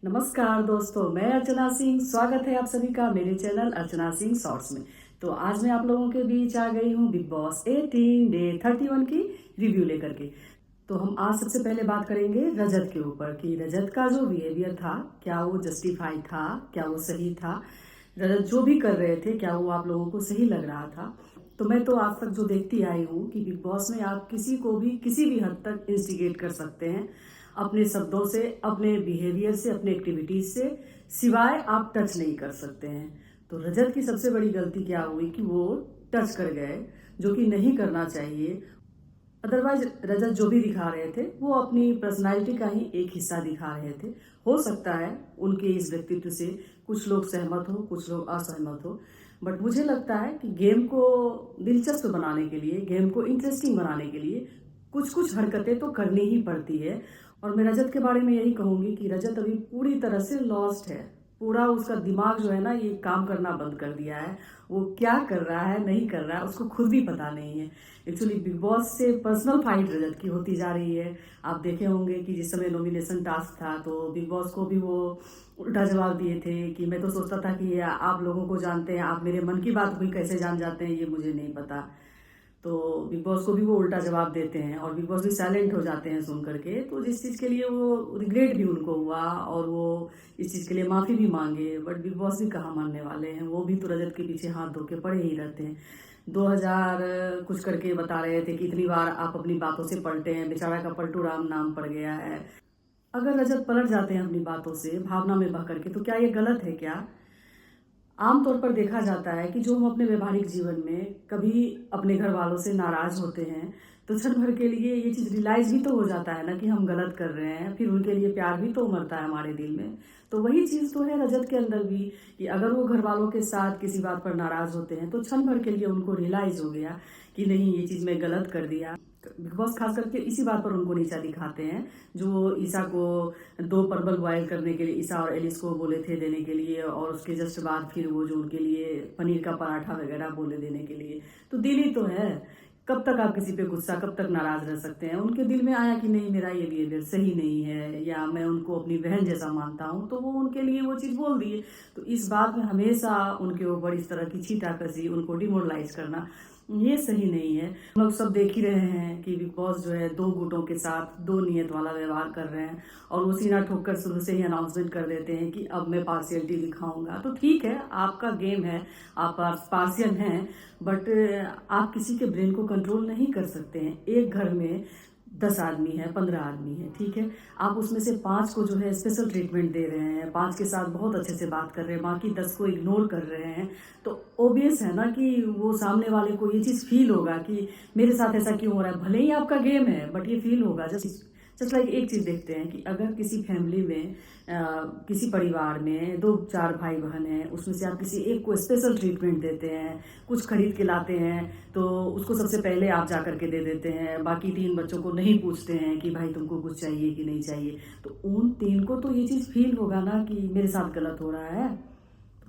नमस्कार दोस्तों, मैं अर्चना सिंह। स्वागत है आप सभी का मेरे चैनल अर्चना सिंह शॉर्ट्स में। तो आज मैं आप लोगों के बीच आ गई हूँ बिग बॉस 18 डे 31 की रिव्यू लेकर के। तो हम आज सबसे पहले बात करेंगे रजत के ऊपर कि रजत का जो बिहेवियर था, क्या वो जस्टिफाई था, क्या वो सही था। रजत जो भी कर रहे थे, क्या वो आप लोगों को सही लग रहा था। तो मैं तो आज तक जो देखती आई हूँ कि बिग बॉस में आप किसी को भी किसी भी हद तक इंस्टिगेट कर सकते हैं अपने शब्दों से, अपने बिहेवियर से, अपने एक्टिविटीज से, सिवाय आप टच नहीं कर सकते हैं। तो रजत की सबसे बड़ी गलती क्या हुई कि वो टच कर गए, जो कि नहीं करना चाहिए। अदरवाइज रजत जो भी दिखा रहे थे वो अपनी पर्सनालिटी का ही एक हिस्सा दिखा रहे थे। हो सकता है उनके इस व्यक्तित्व से कुछ लोग सहमत हो, कुछ लोग असहमत हो, बट मुझे लगता है कि गेम को दिलचस्प बनाने के लिए, गेम को इंटरेस्टिंग बनाने के लिए कुछ कुछ हरकतें तो करनी ही पड़ती है। और मैं रजत के बारे में यही कहूंगी कि रजत अभी पूरी तरह से लॉस्ट है। पूरा उसका दिमाग जो है ना, ये काम करना बंद कर दिया है। वो क्या कर रहा है, नहीं कर रहा है, उसको खुद भी पता नहीं है। एक्चुअली बिग बॉस से पर्सनल फाइट रजत की होती जा रही है। आप देखे होंगे कि जिस समय नॉमिनेशन टास्क था तो बिग बॉस को भी वो उल्टा जवाब दिए थे कि मैं तो सोचता था कि आप लोगों को जानते हैं, आप मेरे मन की बात भी कैसे जान जाते हैं ये मुझे नहीं पता। तो बिग बॉस को भी वो उल्टा जवाब देते हैं और बिग बॉस भी साइलेंट हो जाते हैं सुन करके। तो जिस चीज़ के लिए वो रिग्रेट भी उनको हुआ और वो इस चीज़ के लिए माफ़ी भी मांगे, बट बिग बॉस भी कहाँ मानने वाले हैं। वो भी तो रजत के पीछे हाथ धो के पड़े ही रहते हैं। 2000 कुछ करके बता रहे थे कि इतनी बार आप अपनी बातों से पलटे हैं, बेचारा का पलटू राम नाम पड़ गया है। अगर रजत पलट जाते हैं अपनी बातों से, भावना में बह करके, तो क्या ये गलत है क्या? आमतौर पर देखा जाता है कि जो हम अपने वैवाहिक जीवन में कभी अपने घर वालों से नाराज होते हैं तो क्षण भर के लिए ये चीज रियलाइज भी तो हो जाता है ना कि हम गलत कर रहे हैं, फिर उनके लिए प्यार भी तो उमड़ता है हमारे दिल में। तो वही चीज तो है रजत के अंदर भी कि अगर वो घर वालों के साथ किसी बात पर नाराज होते हैं तो क्षण भर के लिए उनको रियलाइज हो गया कि नहीं, ये चीज मैं गलत कर दिया। बिग बॉस खास करके इसी बात पर उनको नीचा दिखाते हैं। जो ईसा को 2 परवल बॉयल करने के लिए, ईसा और एलिस को बोले थे देने के लिए, और उसके जस्ट बाद फिर वो जो उनके लिए पनीर का पराठा वगैरह बोले देने के लिए, तो दिल ही तो है। कब तक आप किसी पे गुस्सा, कब तक नाराज रह सकते हैं? उनके दिल में आया कि नहीं, मेरा ये बिहेवियर सही नहीं है या मैं उनको अपनी बहन जैसा मानता हूँ, तो वो उनके लिए वो चीज बोल दिए। तो इस बात में हमेशा उनके ऊपर इस तरह की छीटाकशी, उनको डिमोरलाइज करना, ये सही नहीं है। हम लोग सब देख ही रहे हैं कि बिग बॉस जो है 2 गुटों के साथ 2 नियत वाला व्यवहार कर रहे हैं और वो सीना ठोक कर शुरू से ही अनाउंसमेंट कर देते हैं कि अब मैं पार्शियलिटी दिखाऊंगा। तो ठीक है, आपका गेम है, आप पार्शियल हैं, बट आप किसी के ब्रेन को कंट्रोल नहीं कर सकते हैं। एक घर में 10 आदमी है, 15 आदमी है, ठीक है। आप उसमें से 5 को जो है स्पेशल ट्रीटमेंट दे रहे हैं, 5 के साथ बहुत अच्छे से बात कर रहे हैं, बाकी 10 को इग्नोर कर रहे हैं। तो ऑब्वियस है ना कि वो सामने वाले को ये चीज फील होगा कि मेरे साथ ऐसा क्यों हो रहा है। भले ही आपका गेम है, बट ये फील होगा। जस्ट लाइक एक चीज देखते हैं कि अगर किसी फैमिली में, किसी परिवार में 2-4 भाई बहन हैं, उसमें से आप किसी एक को स्पेशल ट्रीटमेंट देते हैं, कुछ खरीद के लाते हैं तो उसको सबसे पहले आप जा करके दे देते हैं, बाकी 3 बच्चों को नहीं पूछते हैं कि भाई तुमको कुछ चाहिए कि नहीं चाहिए। तो उन 3 को तो ये चीज फील होगा ना कि मेरे साथ गलत हो रहा है।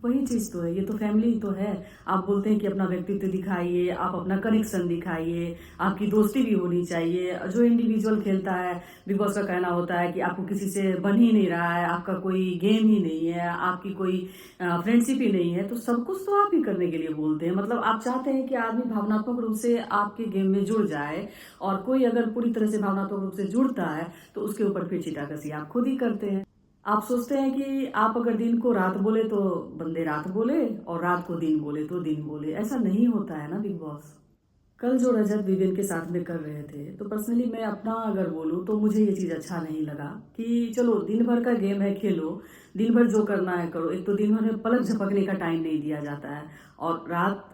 वही चीज तो है, ये तो फैमिली तो है। आप बोलते हैं कि अपना व्यक्तित्व दिखाइए, आप अपना कनेक्शन दिखाइए, आपकी दोस्ती भी होनी चाहिए। जो इंडिविजुअल खेलता है, बिग बॉस का कहना होता है कि आपको किसी से बन ही नहीं रहा है, आपका कोई गेम ही नहीं है, आपकी कोई फ्रेंडशिप ही नहीं है, तो सब कुछ तो आप ही करने के लिए बोलते हैं। मतलब आप चाहते हैं कि आदमी भावनात्मक रूप से आपके गेम में जुड़ जाए, और कोई अगर पूरी तरह से भावनात्मक रूप से जुड़ता है तो उसके ऊपर फिर छीटाकशी आप खुद ही करते हैं। आप सोचते हैं कि आप अगर दिन को रात बोले तो बंदे रात बोले, और रात को दिन बोले तो दिन बोले। ऐसा नहीं होता है ना बिग बॉस। कल जो रजत विवेन के साथ में कर रहे थे, तो पर्सनली मैं अपना अगर बोलूं तो मुझे ये चीज अच्छा नहीं लगा कि चलो दिन भर का गेम है, खेलो, दिन भर जो करना है करो। एक तो दिन भर में पलक झपकने का टाइम नहीं दिया जाता है, और रात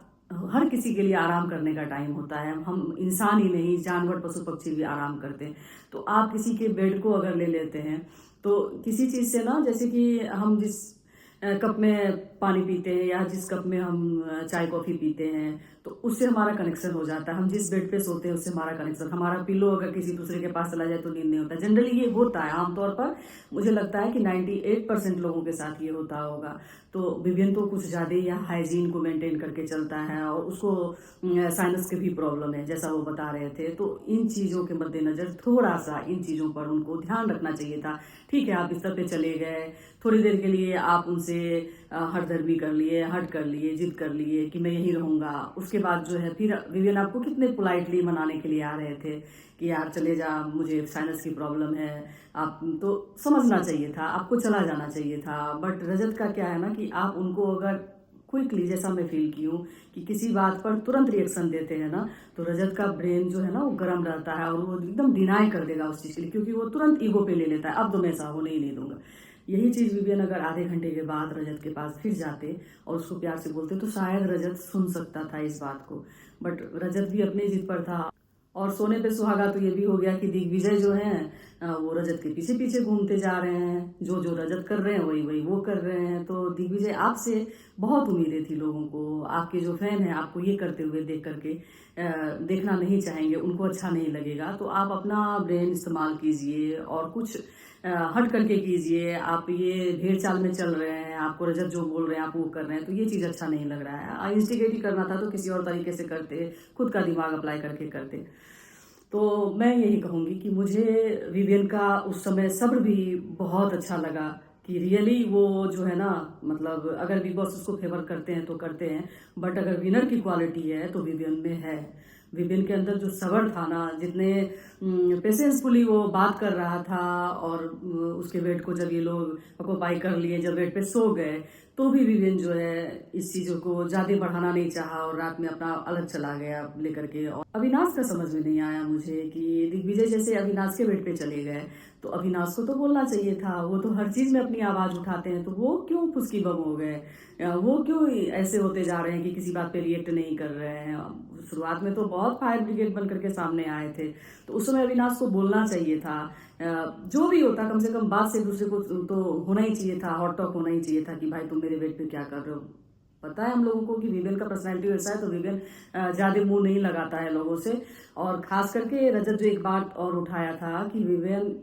हर किसी के लिए आराम करने का टाइम होता है। हम इंसान ही नहीं, जानवर पशु पक्षी भी आराम करते हैं। तो आप किसी के बेड को अगर ले लेते हैं तो किसी चीज से ना, जैसे कि हम जिस कप में पानी पीते हैं या जिस कप में हम चाय कॉफी पीते हैं, तो उससे हमारा कनेक्शन हो जाता है। हम जिस बेड पे सोते हैं उससे हमारा कनेक्शन, हमारा पिलो अगर किसी दूसरे के पास चला जाए तो नींद नहीं होता। जनरली ये होता है आमतौर पर, मुझे लगता है कि 98% लोगों के साथ ये होता होगा। तो विवियन तो कुछ ज़्यादा ही हाइजीन को मेंटेन करके चलता है, और उसको साइनस की भी प्रॉब्लम है जैसा वो बता रहे थे। तो इन चीज़ों के मद्देनज़र थोड़ा सा इन चीज़ों पर उनको ध्यान रखना चाहिए था। ठीक है, आप बिस्तर पे चले गए, थोड़ी देर के लिए आप उनसे हठधर्मी कर लिए, हट कर लिए, जिद कर लिए कि मैं यहीं रहूँगा। उसके बाद जो है फिर विवियन आपको कितने पोलाइटली मनाने के लिए आ रहे थे कि यार चले जा, मुझे साइनस की प्रॉब्लम है। आप तो समझना चाहिए था, आपको चला जाना चाहिए था। बट रजत का क्या है ना कि आप उनको अगर क्विकली, जैसा मैं फील की हूँ कि किसी बात पर तुरंत रिएक्शन देते हैं ना, तो रजत का ब्रेन जो है ना वो गर्म रहता है और वो एकदम डिनाई कर देगा उस चीज़ के लिए, क्योंकि वो तुरंत ईगो पे ले लेता है, अब तो मैं ऐसा होने ही नहीं दूंगा। यही चीज़ विवियन अगर आधे घंटे के बाद रजत के पास फिर जाते और उसको प्यार से बोलते तो शायद रजत सुन सकता था इस बात को। बट रजत भी अपनी जिद पर था। और सोने पे सुहागा तो ये भी हो गया कि दिग्विजय जो है वो रजत के पीछे पीछे घूमते जा रहे हैं, जो जो रजत कर रहे हैं वही वही वो कर रहे हैं। तो दिग्विजय, आपसे बहुत उम्मीदें थी लोगों को, आपके जो फैन हैं आपको ये करते हुए देख करके देखना नहीं चाहेंगे, उनको अच्छा नहीं लगेगा। तो आप अपना ब्रेन इस्तेमाल कीजिए और कुछ हट करके कीजिए। आप ये भेड़ चाल में चल रहे हैं, आपको रजत जो बोल रहे हैं आप वो कर रहे हैं, तो ये चीज़ अच्छा नहीं लग रहा है। इंस्टिगेट ही करना था तो किसी और तरीके से करते, खुद का दिमाग अप्लाई करके करते। तो मैं यही कहूँगी कि मुझे विवियन का उस समय सब्र भी बहुत अच्छा लगा कि रियली वो जो है ना, मतलब अगर बिग बॉस उसको फेवर करते हैं तो करते हैं, बट अगर विनर की क्वालिटी है तो विवियन में है। विवियन के अंदर जो सब्र था ना, जितने पेशेंसफुली वो बात कर रहा था, और उसके बेड को जब ये लोग ऑक्यूपाई कर लिए, जब बेड पे सो गए, तो भी विवियन जो है इस चीज़ों को ज़्यादा बढ़ाना नहीं चाहा और रात में अपना अलग चला गया लेकर के। और अविनाश का समझ में नहीं आया मुझे कि दिग्विजय जैसे अविनाश के बेड पे चले गए, तो अविनाश को तो बोलना चाहिए था, वो तो हर चीज़ में अपनी आवाज़ उठाते हैं, तो वो क्यों फुसकी बम हो गए, वो क्यों ऐसे होते जा रहे हैं कि किसी बात पे रिएक्ट नहीं कर रहे हैं। शुरुआत में तो बहुत फायर ब्रिगेड बन करके सामने आए थे, तो उस समय अविनाश को बोलना चाहिए था। जो भी होता, कम से कम बात से दूसरे को तो होना ही चाहिए था, हॉट टॉक होना ही चाहिए था कि भाई तुम मेरे बेड पे क्या कर रहे हो। पता है हम लोगों को कि विवियन का पर्सनैलिटी वैसा है, तो विवियन ज्यादा मुंह नहीं लगाता है लोगों से। और खास करके रजत जो एक बात और उठाया था कि विवियन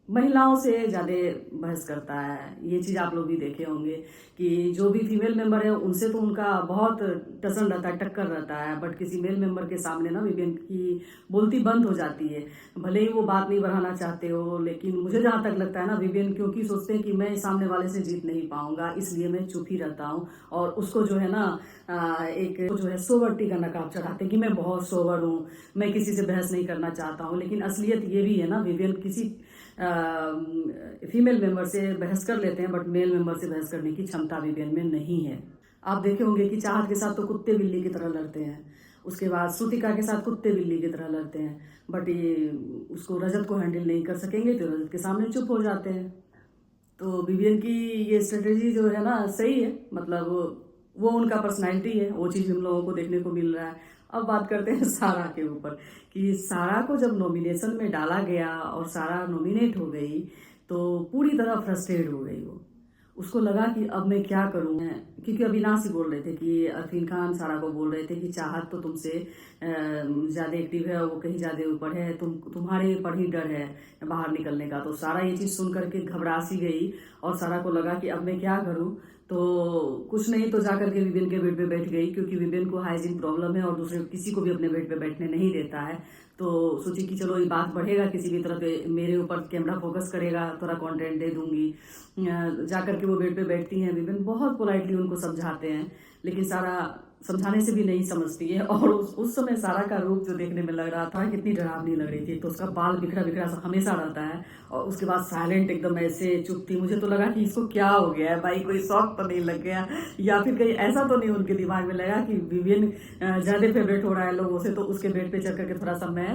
महिलाओं से ज्यादा बहस करता है। ये चीज आप लोग भी देखे होंगे कि जो भी फीमेल मेंबर है उनसे तो उनका बहुत टसन रहता है, टक्कर रहता है, बट किसी मेल मेंबर के सामने ना विवियन की बोलती बंद हो जाती है। भले ही वो बात नहीं बढ़ाना चाहते हो, लेकिन मुझे जहां तक लगता है ना, विवियन क्योंकि सोचते हैं कि मैं सामने वाले से जीत नहीं पाऊंगा, इसलिए मैं चुप ही रहता हूँ। और उसको जो है ना एक जो है सोवरटी का नकाब चढ़ाते हैं कि मैं बहुत सोवर हूँ, मैं किसी से बहस नहीं करना चाहता हूँ। लेकिन असलियत ये भी है ना, विवियन किसी फीमेल मेंबर से बहस कर लेते हैं, बट मेल मेंबर से बहस करने की क्षमता विवियन में नहीं है। आप देखे होंगे कि चाहत के साथ तो कुत्ते बिल्ली की तरह लड़ते हैं, उसके बाद श्रुतिका के साथ कुत्ते बिल्ली की तरह लड़ते हैं, बट ये उसको रजत को हैंडल नहीं कर सकेंगे तो रजत के सामने चुप हो जाते हैं। तो विवियन की ये स्ट्रेटेजी जो है ना सही है, मतलब वो उनका पर्सनैलिटी है, वो चीज़ हम लोगों को देखने को मिल रहा है। अब बात करते हैं सारा के ऊपर कि सारा को जब नॉमिनेशन में डाला गया और सारा नॉमिनेट हो गई तो पूरी तरह फ्रस्ट्रेट हो गई वो। उसको लगा कि अब मैं क्या करूं, क्योंकि अविनाश ही बोल रहे थे कि अरफीन खान सारा को बोल रहे थे कि चाहत तो तुमसे ज़्यादा एक्टिव है, वो कहीं ज़्यादा ऊपर है, तुम्हारे पर ही डर है बाहर निकलने का। तो सारा ये चीज़ सुन करके घबरा सी गई और सारा को लगा कि अब मैं क्या करूं। तो कुछ नहीं तो जाकर के विवियन के बेड पे बैठ गई, क्योंकि विवियन को हाइजीन प्रॉब्लम है और दूसरे किसी को भी अपने बेड पे बैठने नहीं देता है। तो सोची कि चलो ये बात बढ़ेगा किसी भी तरह पे, मेरे ऊपर कैमरा फोकस करेगा, थोड़ा कंटेंट दे दूंगी। जाकर के वो बेड पे बैठती हैं, विवियन बहुत पोलाइटली उनको समझाते हैं, लेकिन सारा समझाने से भी नहीं समझती है। और उस समय सारा का रूप जो देखने में लग रहा था कितनी डरावनी लग रही थी। तो उसका बाल बिखरा बिखरा सा हमेशा रहता है और उसके बाद साइलेंट एकदम ऐसे चुप थी। मुझे तो लगा कि इसको क्या हो गया है भाई, कोई शौक तो नहीं लग गया, या फिर कहीं ऐसा तो नहीं उनके दिमाग में लगा कि विवियन ज्यादा फेवरेट हो रहा है लोगों से, तो उसके बेड पे चल करके थोड़ा सा मैं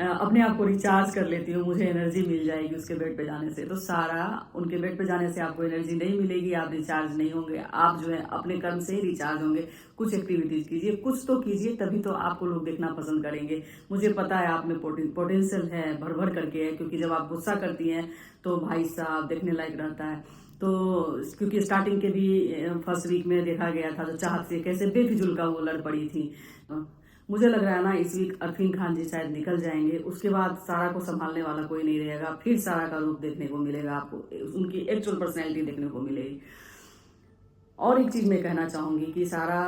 अपने आप को रिचार्ज कर लेती हूँ, मुझे एनर्जी मिल जाएगी उसके बेड पे जाने से। तो सारा उनके बेड पे जाने से आपको एनर्जी नहीं मिलेगी, आप रिचार्ज नहीं होंगे, आप जो है अपने कर्म से ही रिचार्ज होंगे। कुछ एक्टिविटीज कीजिए, कुछ तो कीजिए, तभी तो आपको लोग देखना पसंद करेंगे। मुझे पता है आप में पोटेंशियल है, भर भर करके है, क्योंकि जब आप गुस्सा करती हैं तो भाई साहब देखने लायक रहता है। तो क्योंकि स्टार्टिंग के भी फर्स्ट वीक में देखा गया था तो चाहत से कैसे बेफिजुल का वो लड़ पड़ी थी। मुझे लग रहा है ना इस वीक अरफीन खान जी शायद निकल जाएंगे, उसके बाद सारा को संभालने वाला कोई नहीं रहेगा, फिर सारा का रूप देखने को मिलेगा, आपको उनकी एक्चुअल पर्सनैलिटी देखने को मिलेगी। और एक चीज मैं कहना चाहूंगी कि सारा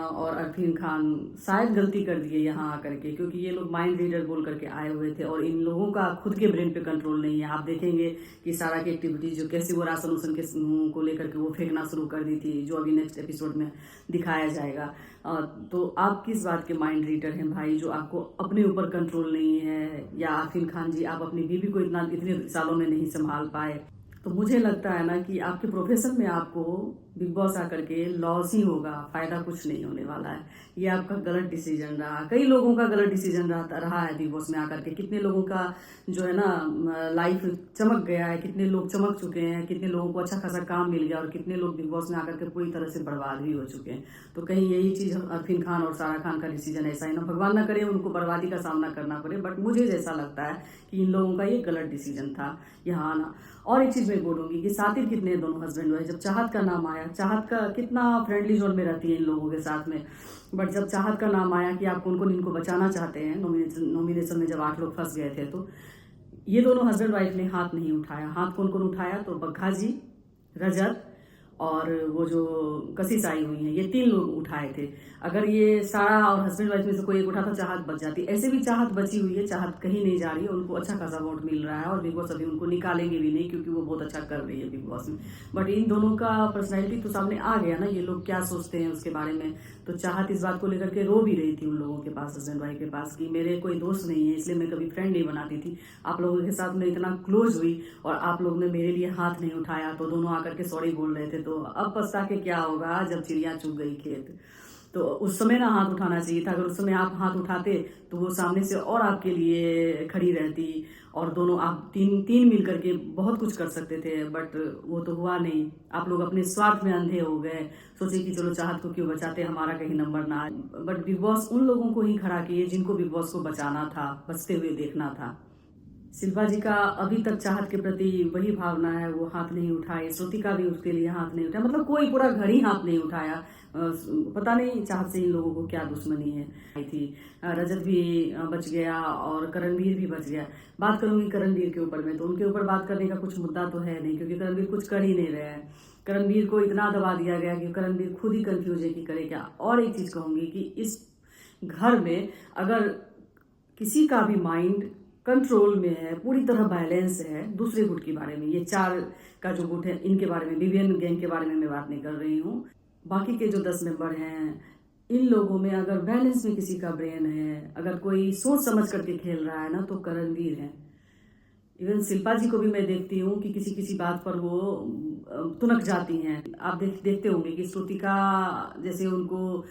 और अरफीन खान शायद गलती कर दिए यहाँ आकर के, क्योंकि ये लोग माइंड रीडर बोल करके आए हुए थे और इन लोगों का खुद के ब्रेन पे कंट्रोल नहीं है। आप देखेंगे कि सारा की एक्टिविटीज जो कैसे वो राशन उसन के को लेकर के वो फेंकना शुरू कर दी थी, जो अभी नेक्स्ट एपिसोड में दिखाया जाएगा। तो आप किस बात के माइंड रीडर हैं भाई, जो आपको अपने ऊपर कंट्रोल नहीं है? या आरफीन खान जी, आप अपनी बीवी को इतने सालों में नहीं संभाल पाए? तो मुझे लगता है ना कि आपके प्रोफेशन में आपको बिग बॉस आकर के लॉस ही होगा, फायदा कुछ नहीं होने वाला है। ये आपका गलत डिसीजन रहा, कई लोगों का गलत डिसीजन रहा है बिग बॉस में आकर के। कितने लोगों का जो है ना लाइफ चमक गया है, कितने लोग चमक चुके हैं, कितने लोगों को अच्छा खासा काम मिल गया और कितने लोग बिग बॉस में आकर के पूरी तरह से बर्बाद भी हो चुके हैं। तो कहीं यही चीज अरफीन खान और सारा खान का डिसीजन ऐसा ही ना, भगवान ना करे उनको बर्बादी का सामना करना पड़े, बट मुझे जैसा लगता है कि इन लोगों का ये गलत डिसीजन था यहाँ आना। और एक चीज मैं बोलूंगी कि सातिर कितने दोनों हस्बैंड वाइफ, जब चाहत का नाम आया, चाहत का कितना फ्रेंडली जोन में रहती है इन लोगों के साथ में, बट जब चाहत का नाम आया कि आप कौन कौन इनको बचाना चाहते हैं, नॉमिनेशन में जब 8 लोग फंस गए थे, तो ये दोनों हस्बैंड वाइफ ने हाथ नहीं उठाया। हाथ कौन कौन उठाया? तो बग्गा जी, रजत और वो जो कशिश आई हुई है, ये 3 लोग उठाए थे। अगर ये सारा और हस्बैंड वाइफ में से कोई एक उठाता, चाहत बच जाती। ऐसे भी चाहत बची हुई है, चाहत कहीं नहीं जा रही है, उनको अच्छा खासा वोट मिल रहा है और बिग बॉस अभी उनको निकालेंगे भी नहीं, क्योंकि वो बहुत अच्छा कर रही है बिग बॉस में। बट इन दोनों का पर्सनैलिटी तो सामने आ गया ना, ये लोग क्या सोचते हैं उसके बारे में। तो चाहत इस बात को लेकर के रो भी रही थी उन लोगों के पास, हस्बैंड वाइफ के पास, कि मेरे कोई दोस्त नहीं है, इसलिए मैं कभी फ्रेंड नहीं बनाती थी। आप लोगों के साथ मैं इतना क्लोज हुई और आप लोग ने मेरे लिए हाथ नहीं उठाया, तो दोनों आकर के सॉरी बोल रहे थे। तो अब पछता के क्या होगा जब चिड़िया चुग गई खेत। तो उस समय ना हाथ उठाना चाहिए था। अगर उस समय आप हाथ उठाते तो वो सामने से और आपके लिए खड़ी रहती और दोनों आप तीन मिल करके बहुत कुछ कर सकते थे, बट वो तो हुआ नहीं। आप लोग अपने स्वार्थ में अंधे हो गए, सोचे कि चलो चाहत को क्यों बचाते, हमारा कहीं नंबर ना आए। बट बिग बॉस उन लोगों को ही खड़ा किए जिनको बिग बॉस को बचाना था, बचते हुए देखना था। शिल्पा जी का अभी तक चाहत के प्रति वही भावना है, वो हाथ नहीं उठाए। श्रुतिका भी उसके लिए हाथ नहीं उठाया, मतलब कोई पूरा घर ही हाथ नहीं उठाया। पता नहीं चाहत से इन लोगों को क्या दुश्मनी है। आई थी रजत भी बच गया और करणवीर भी बच गया। बात करूंगी करणवीर के ऊपर में, तो उनके ऊपर बात करने का कुछ मुद्दा तो है नहीं, क्योंकि करणवीर कुछ कर ही नहीं रहे हैं। करणवीर को इतना दबा दिया गया कि करणवीर खुद ही कंफ्यूज है कि करे क्या। और एक चीज कहूंगी कि इस घर में अगर किसी का भी माइंड कंट्रोल में है, पूरी तरह बैलेंस है, दूसरे गुट के बारे में, ये 4 का जो गुट है इनके बारे में, विवियन गैंग के बारे में मैं बात नहीं कर रही हूँ, बाकी के जो 10 मेंबर हैं, इन लोगों में अगर बैलेंस में किसी का ब्रेन है, अगर कोई सोच समझ करके खेल रहा है ना, तो करणवीर है। इवन शिल्पा जी को भी मैं देखती हूँ कि किसी किसी बात पर वो तुनक जाती हैं। आप देखते होंगे कि श्रुतिका जैसे उनको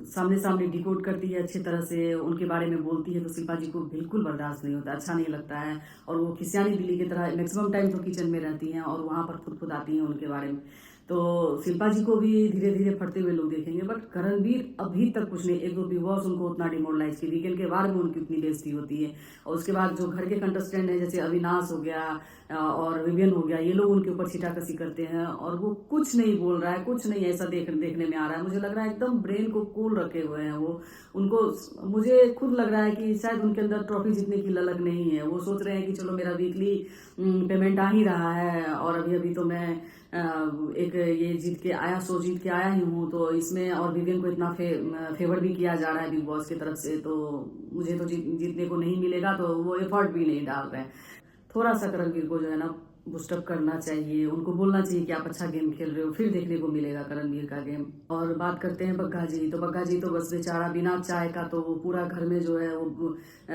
सामने सामने डिकोड करती है, अच्छी तरह से उनके बारे में बोलती है, तो शिल्पा जी को बिल्कुल बर्दाश्त नहीं होता, अच्छा नहीं लगता है। और वो खिसियानी बिल्ली की तरह मैक्सिमम टाइम तो किचन में रहती हैं और वहां पर खुद आती हैं उनके बारे में। तो शिल्पा जी को भी धीरे धीरे फटते हुए लोग देखेंगे, बट करणवीर अभी तक कुछ नहीं। एक दो बिग बॉस उनको उतना डिमोरलाइज की, वीकेंड के बाद में उनकी उतनी बेइज्जती होती है, और उसके बाद जो घर के कंटेस्टेंट है जैसे अविनाश हो गया और विवियन हो गया, ये लोग उनके ऊपर छिटाकसी करते हैं और वो कुछ नहीं बोल रहा है, कुछ नहीं ऐसा देखने में आ रहा है। मुझे लग रहा है एकदम ब्रेन को कूल रखे हुए हैं वो। उनको, मुझे खुद लग रहा है कि शायद उनके अंदर ट्रॉफी जीतने की ललक नहीं है। वो सोच रहे हैं कि चलो मेरा वीकली पेमेंट आ ही रहा है और अभी अभी तो मैं एक ये जीत के आया ही हूँ, तो इसमें और विवियन को इतना फेवर भी किया जा रहा है बिग बॉस की तरफ से, तो मुझे तो जीतने को नहीं मिलेगा, तो वो एफर्ट भी नहीं डाल रहे हैं। थोड़ा सा करणवीर को जो है ना बूस्टअप करना चाहिए, उनको बोलना चाहिए कि आप अच्छा गेम खेल रहे हो, फिर देखने को मिलेगा करणवीर का गेम। और बात करते हैं बग्गा जी, तो बग्गा जी तो बस बेचारा बिना चाय का तो वो पूरा घर में जो है वो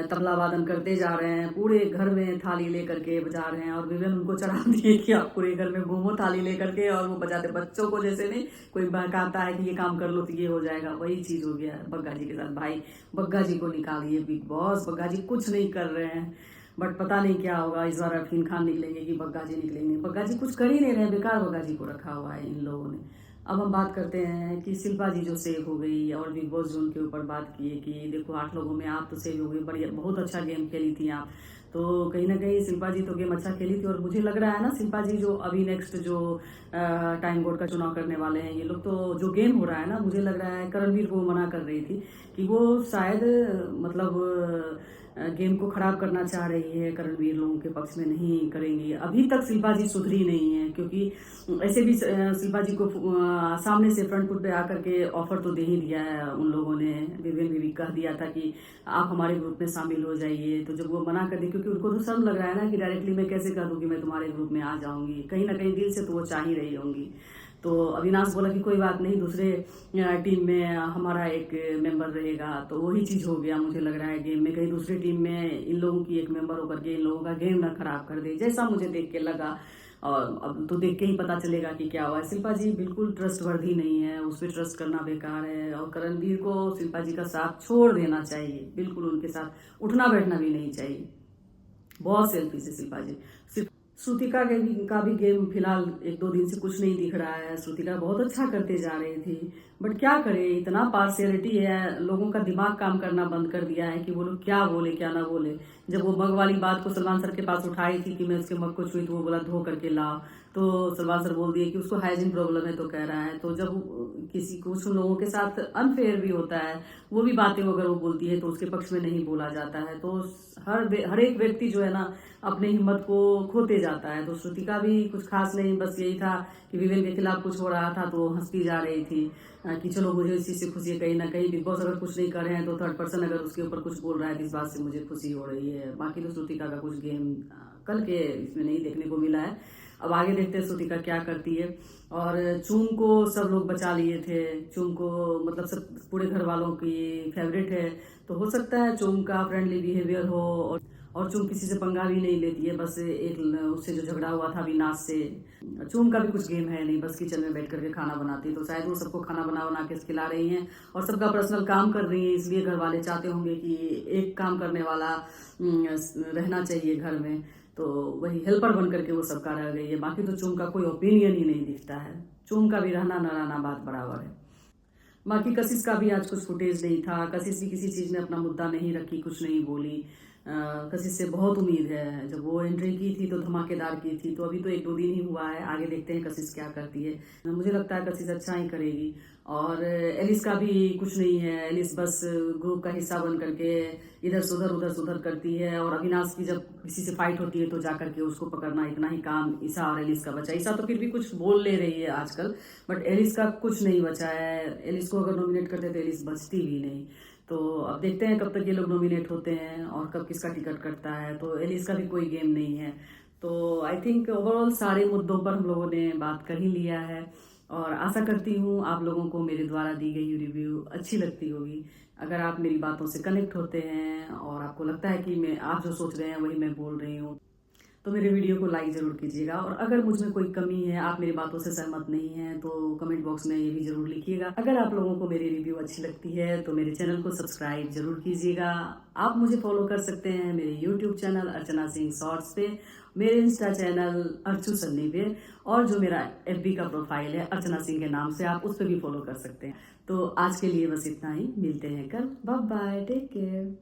तबला वादन करते जा रहे हैं, पूरे घर में थाली लेकर के बजा रहे हैं, और विवेन उनको चढ़ा दिए कि आप पूरे घर में घूमो थाली लेकर के, और वो बजाते बच्चों को जैसे नहीं कोई बहकाता है कि ये काम कर लो तो ये हो जाएगा, वही चीज हो गया बग्गा जी के साथ। भाई बग्गा जी को निकालिए बिग बॉस, बग्गा जी कुछ नहीं कर रहे हैं, बट पता नहीं क्या होगा इस बार। अरफीन खान निकलेंगे कि बग्गा जी निकलेंगे? बग्गा जी कुछ कर ही नहीं रहे, बेकार बग्गा जी को रखा हुआ है इन लोगों ने। अब हम बात करते हैं कि शिल्पा जी जो सेव हो गई, और बिग बॉस जोन के ऊपर बात किए कि देखो 8 लोगों में आप तो सेव हो गई, बढ़िया बहुत अच्छा गेम खेली थी आप, तो कहीं ना कहीं शिल्पा जी तो गेम अच्छा खेली थी। और मुझे लग रहा है ना शिल्पा जी जो अभी नेक्स्ट जो टाइम बोर्ड का चुनाव करने वाले हैं ये लोग, तो जो गेम हो रहा है ना, मुझे लग रहा है करणवीर को मना कर रही थी कि वो शायद मतलब गेम को खराब करना चाह रही है, करणवीर लोगों के पक्ष में नहीं करेंगी। अभी तक शिल्पा जी सुधरी नहीं है, क्योंकि ऐसे भी शिल्पा जी को सामने से फ्रंट फुट पे आकर के ऑफर तो दे ही दिया है उन लोगों ने। विवेन भी कह दिया था कि आप हमारे ग्रुप में शामिल हो जाइए, तो जब वो मना कर दी, क्योंकि उनको तो शर्म लग रहा है ना कि डायरेक्टली मैं कैसे कह दूं कि मैं तुम्हारे ग्रुप में आ जाऊंगी, कहीं ना कहीं दिल से तो वो चाह ही रही होंगी। तो अविनाश बोला कि कोई बात नहीं, दूसरे टीम में हमारा एक मेंबर रहेगा, तो वही चीज हो गया मुझे लग रहा है गेम में, कहीं दूसरी टीम में इन लोगों की एक मेंबर होकर के इन लोगों का गेम ना खराब कर दे, जैसा मुझे देख के लगा। और अब तो देख के ही पता चलेगा कि क्या हुआ है। शिल्पा जी बिल्कुल ट्रस्टवर्दी नहीं है, उस पर ट्रस्ट करना बेकार है, और करणवीर को शिल्पा जी का साथ छोड़ देना चाहिए, बिल्कुल उनके साथ उठना बैठना भी नहीं चाहिए। बहुत सेल्फिश है शिल्पा जी। श्रुतिका का भी गेम फिलहाल 1-2 दिन से कुछ नहीं दिख रहा है। श्रुतिका बहुत अच्छा करते जा रही थी, बट क्या करे, इतना पार्शियलिटी है, लोगों का दिमाग काम करना बंद कर दिया है कि वो लोग क्या बोले क्या ना बोले। जब वो मग वाली बात को सलमान सर के पास उठाई थी कि मैं उसके मग को छुई, तो वो बोला धो करके लाओ, तो सलमान सर बोल दिए कि उसको हाइजीन प्रॉब्लम है तो कह रहा है। तो जब किसी कुछ लोगों के साथ अनफेयर भी होता है, वो भी बातें अगर वो बोलती है तो उसके पक्ष में नहीं बोला जाता है, तो हर एक व्यक्ति जो है ना अपनी हिम्मत को खोते जाता है। तो श्रुतिका भी कुछ खास नहीं, बस यही था कि विवेन के खिलाफ कुछ हो रहा था तो हंसती जा रही थी कि चलो मुझे इस चीज से खुशी है, कहीं ना कहीं बिग बॉस अगर कुछ नहीं कर रहे हैं तो थर्ड पर्सन अगर उसके ऊपर कुछ बोल रहा है तो इस बात से मुझे खुशी हो रही है। बाकी तो श्रुतिका का कुछ गेम कल के इसमें नहीं देखने को मिला है। अब आगे देखते हैं श्रुतिका क्या करती है। और चूम को सब लोग बचा लिए थे, चूम को मतलब सब पूरे घर वालों की फेवरेट है, तो हो सकता है चूम का फ्रेंडली बिहेवियर हो, और चूम किसी से पंगा भी नहीं लेती है, बस एक उससे जो झगड़ा हुआ था अविनाश से। चूम का भी कुछ गेम है नहीं, बस किचन में बैठ करके खाना बनाती है, तो शायद वो सबको खाना बना के खिला रही हैं और सबका पर्सनल काम कर रही है, इसलिए घर वाले चाहते होंगे कि एक काम करने वाला रहना चाहिए घर में, तो वही हेल्पर बन करके वो सबका रह गई है। बाकी तो चूम का कोई ओपिनियन ही नहीं दिखता है, चूम का भी रहना न रहना बात बराबर है। बाकी कशिश का भी आज कुछ फुटेज नहीं था, कशिश भी किसी चीज में अपना मुद्दा नहीं रखी, कुछ नहीं बोली। कशिश से बहुत उम्मीद है, जब वो एंट्री की थी तो धमाकेदार की थी, तो अभी तो 1-2 दिन ही हुआ है, आगे देखते हैं कशिश क्या करती है। मुझे लगता है कशिश अच्छा ही करेगी। और एलिस का भी कुछ नहीं है, एलिस बस ग्रुप का हिस्सा बन करके इधर सुधर करती है, और अविनाश की जब किसी से फाइट होती है तो जाकर के उसको पकड़ना, इतना ही काम ईशा और एलिस का बचा। ईशा तो फिर भी कुछ बोल ले रही है आजकल, बट एलिस का कुछ नहीं बचा है। एलिस को अगर नॉमिनेट करते तो एलिस बचती भी नहीं। तो अब देखते हैं कब तक ये लोग नॉमिनेट होते हैं और कब किसका टिकट कटता है, तो एलिस का भी कोई गेम नहीं है। तो आई थिंक ओवरऑल सारे मुद्दों पर हम लोगों ने बात कर ही लिया है, और आशा करती हूँ आप लोगों को मेरे द्वारा दी गई रिव्यू अच्छी लगती होगी। अगर आप मेरी बातों से कनेक्ट होते हैं और आपको लगता है कि मैं आप जो सोच रहे हैं वही मैं बोल रही हूँ, तो मेरे वीडियो को लाइक जरूर कीजिएगा। और अगर मुझ में कोई कमी है, आप मेरी बातों से सहमत नहीं हैं, तो कमेंट बॉक्स में ये भी जरूर लिखिएगा। अगर आप लोगों को मेरी रिव्यू अच्छी लगती है तो मेरे चैनल को सब्सक्राइब जरूर कीजिएगा। आप मुझे फॉलो कर सकते हैं मेरे YouTube channel Archana Singh shorts पे, मेरे इंस्टा चैनल अर्चू सन्नी पे, और जो मेरा FB का प्रोफाइल है अर्चना सिंह के नाम से, आप उस पर भी फॉलो कर सकते हैं। तो आज के लिए बस इतना ही, मिलते हैं कल, बाय बाय, टेक केयर।